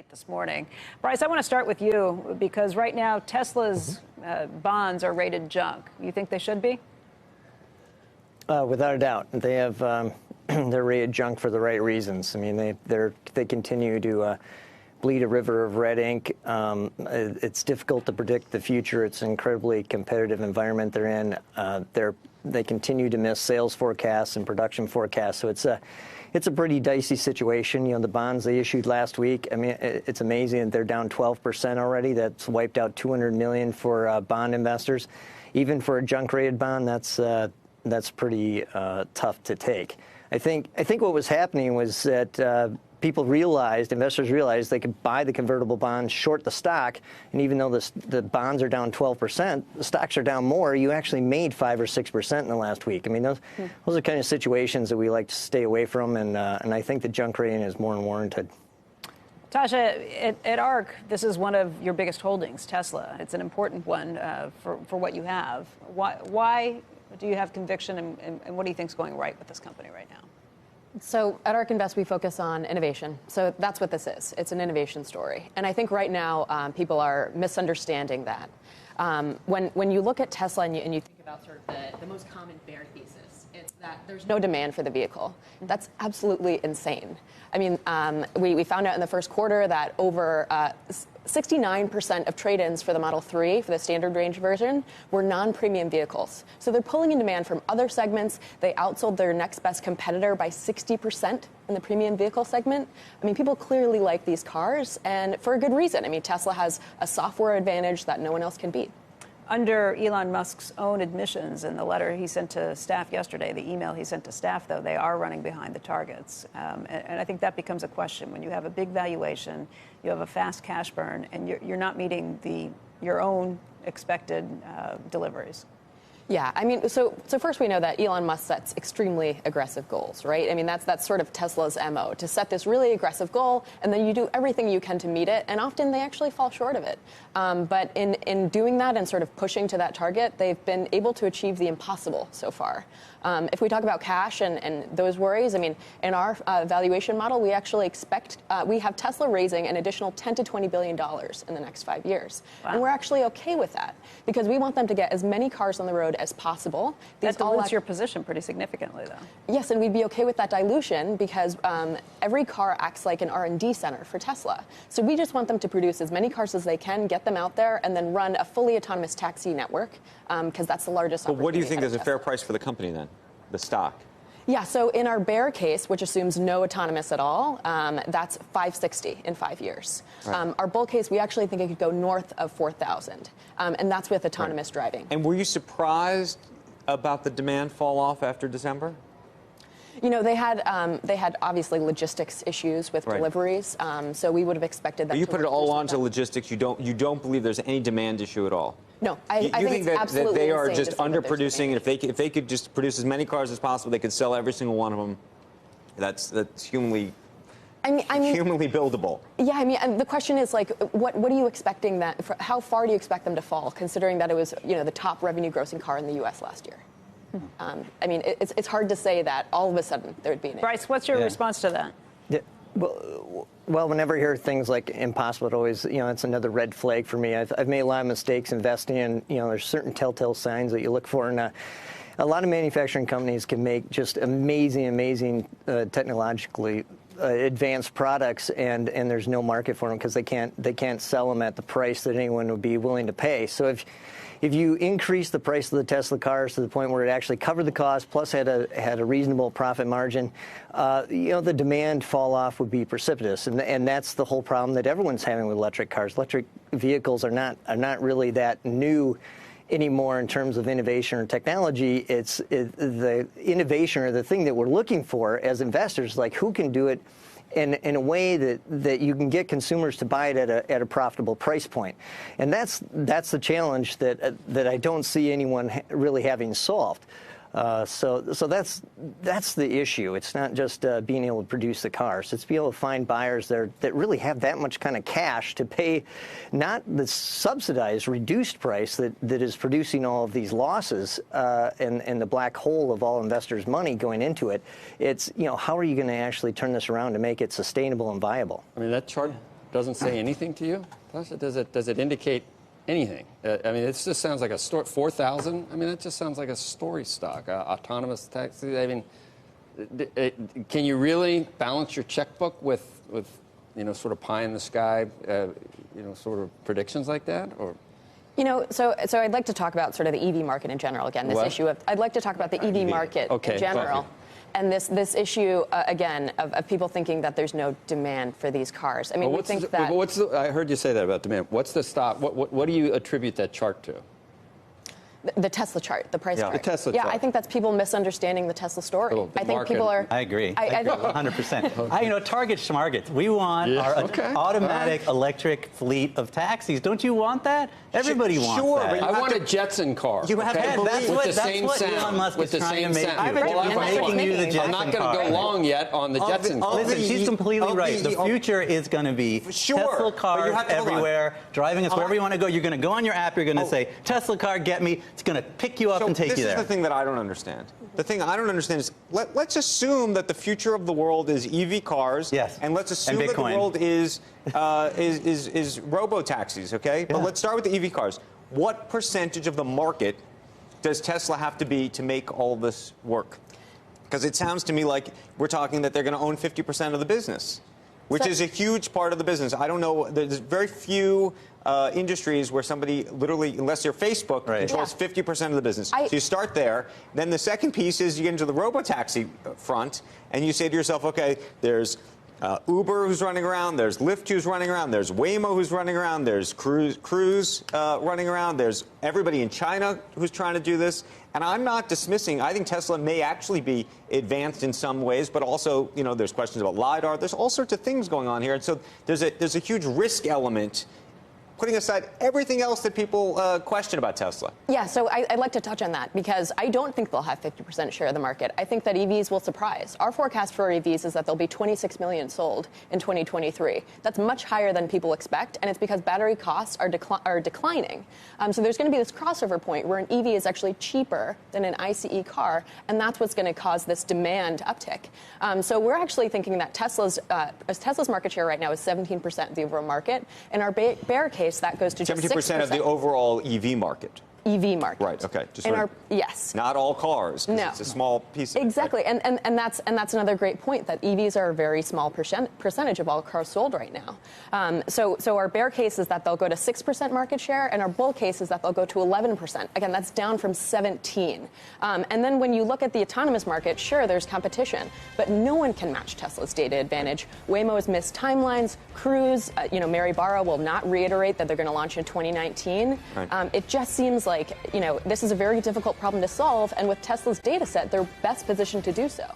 late this morning. Bryce, I want to start with you because right now Tesla's bonds are rated junk. You think they should be? Without a doubt. They have they're rated junk for the right reasons. I mean, they continue to bleed a river of red ink. It's difficult to predict the future. It's an incredibly competitive environment they're in. They continue to miss sales forecasts and production forecasts. So it's a pretty dicey situation. You know, the bonds they issued last week, I mean, it's amazing that they're down 12% already. That's wiped out $200 million for bond investors. Even for a junk-rated bond, that's pretty tough to take. I think what was happening was that investors realized they could buy the convertible bonds, short the stock, and even though the bonds are down 12%, the stocks are down more. You actually made 5 or 6% in the last week. I mean, those are kind of situations that we like to stay away from, and I think the junk rating is more than warranted. Tasha, at Ark, this is one of your biggest holdings, Tesla. It's an important one for what you have. Why do you have conviction, and what do you think is going right with this company right now? So at Ark Invest, we focus on innovation. So that's what this is. It's an innovation story. And I think right now people are misunderstanding that. When you look at Tesla and you think about sort of the most common bear thesis, it's that there's no demand for the vehicle. That's absolutely insane. I mean, we found out in the first quarter that over 69% of trade-ins for the Model 3, for the standard range version, were non-premium vehicles. So they're pulling in demand from other segments. They outsold their next best competitor by 60% in the premium vehicle segment. I mean, people clearly like these cars, and for a good reason. I mean, Tesla has a software advantage that no one else can beat. Under Elon Musk's own admissions in the letter he sent to staff yesterday, the email he sent to staff, though, they are running behind the targets. And I think that becomes a question. When you have a big valuation, you have a fast cash burn, and you're not meeting your own expected deliveries. Yeah, I mean, so first we know that Elon Musk sets extremely aggressive goals, right? I mean, that's sort of Tesla's MO, to set this really aggressive goal, and then you do everything you can to meet it, and often they actually fall short of it. But in doing that and sort of pushing to that target, they've been able to achieve the impossible so far. If we talk about cash and those worries, I mean, in our valuation model, we actually expect, we have Tesla raising an additional $10 to $20 billion in the next 5 years. Wow. And we're actually okay with that because we want them to get as many cars on the road as possible. That dilutes your position pretty significantly, though. Yes, and we'd be okay with that dilution because every car acts like an R&D center for Tesla. So we just want them to produce as many cars as they can, get them out there, and then run a fully autonomous taxi network because that's the largest opportunity. But what do you think is a fair price for the company then, the stock? Yeah, so in our bear case, which assumes no autonomous at all, that's $560 in 5 years. Right. Our bull case, we actually think it could go north of 4,000, and that's with autonomous driving. And were you surprised about the demand fall off after December? You know, they had obviously logistics issues with deliveries, so we would have expected that. But you put it all onto logistics. You don't believe there's any demand issue at all. No, I think that they are just underproducing, and if they could just produce as many cars as possible, they could sell every single one of them. That's humanly. Humanly buildable. Yeah, I mean, and the question is like, what are you expecting how far do you expect them to fall, considering that it was the top revenue grossing car in the U.S. last year? I mean, it's hard to say that all of a sudden there would be an issue. Bryce, what's your response to that? Yeah. Well, whenever I hear things like impossible, it always, it's another red flag for me. I've made a lot of mistakes investing in, there's certain telltale signs that you look for. And a lot of manufacturing companies can make just amazing technologically advanced products, and there's no market for them because they can't sell them at the price that anyone would be willing to pay. So if you increase the price of the Tesla cars to the point where it actually covered the cost, plus had a reasonable profit margin, the demand fall off would be precipitous, and that's the whole problem that everyone's having with electric cars. Electric vehicles are not really that new anymore in terms of innovation or technology. It's the innovation or the thing that we're looking for as investors, like who can do it in a way that you can get consumers to buy it at a profitable price point. And that's the challenge that I don't see anyone really having solved. So that's the issue. It's not just being able to produce the cars. It's being able to find buyers that really have that much kind of cash to pay not the subsidized, reduced price that is producing all of these losses and the black hole of all investors' money going into it. It's, how are you going to actually turn this around to make it sustainable and viable? I mean, that chart doesn't say anything to you? Tasha, does it indicate anything? I mean, it just sounds like a story. 4,000. I mean, that just sounds like a story stock. Autonomous taxis. I mean, can you really balance your checkbook with sort of pie in the sky, sort of predictions like that, or? So I'd like to talk about sort of the EV market in general. Again, this issue of I'd like to talk about the EV market in general. And this issue, again, of people thinking that there's no demand for these cars. I mean, we think that... I heard you say that about demand. What's the stop? What do you attribute that chart to? The Tesla chart, the price chart. The Tesla chart. Yeah, I think that's people misunderstanding the Tesla story. I think people are... I agree. I agree 100%. Target schmargets. We want our automatic electric fleet of taxis. Don't you want that? Everybody wants that. But I want a Jetson car. You have to believe with the same sound. Elon Musk is trying to make you. I'm not going to go long yet on the Jetson car. Listen, she's completely right. The future is going to be Tesla cars everywhere, driving us wherever you want to go. You're going to go on your app. You're going to say, Tesla car, get me. It's going to pick you up and take you there. This is the thing that I don't understand. The thing I don't understand is let's assume that the future of the world is EV cars. Yes. And let's assume that the world is robo-taxis, okay? Yeah. But let's start with the EV cars. What percentage of the market does Tesla have to be to make all this work? Because it sounds to me like we're talking that they're going to own 50% of the business, which is a huge part of the business. I don't know. There's very few industries where somebody literally, unless you're Facebook, controls 50% of the business. So you start there. Then the second piece is you get into the robo-taxi front, and you say to yourself, okay, there's Uber who's running around, there's Lyft who's running around, there's Waymo who's running around, there's Cruise running around, there's everybody in China who's trying to do this. And I'm not dismissing. I think Tesla may actually be advanced in some ways, but also, there's questions about LiDAR. There's all sorts of things going on here. And so there's a huge risk element, putting aside everything else that people question about Tesla. Yeah, so I'd like to touch on that because I don't think they'll have 50% share of the market. I think that EVs will surprise. Our forecast for EVs is that there'll be 26 million sold in 2023. That's much higher than people expect, and it's because battery costs are declining. So there's going to be this crossover point where an EV is actually cheaper than an ICE car, and that's what's going to cause this demand uptick. So we're actually thinking that Tesla's market share right now is 17% of the overall market, and our bear case that goes to just 70% of the overall EV market. EV market. Right. Okay. Yes. Not all cars. No. It's a small piece. Exactly. Of it. And that's another great point that EVs are a very small percentage of all cars sold right now. So our bear case is that they'll go to 6% market share, and our bull case is that they'll go to 11%. Again, that's down from 17. And then when you look at the autonomous market, sure, there's competition, but no one can match Tesla's data advantage. Waymo's missed timelines. Cruise, Mary Barra will not reiterate that they're going to launch in 2019. Right. It just seems like, this is a very difficult problem to solve, and with Tesla's data set, they're best positioned to do so.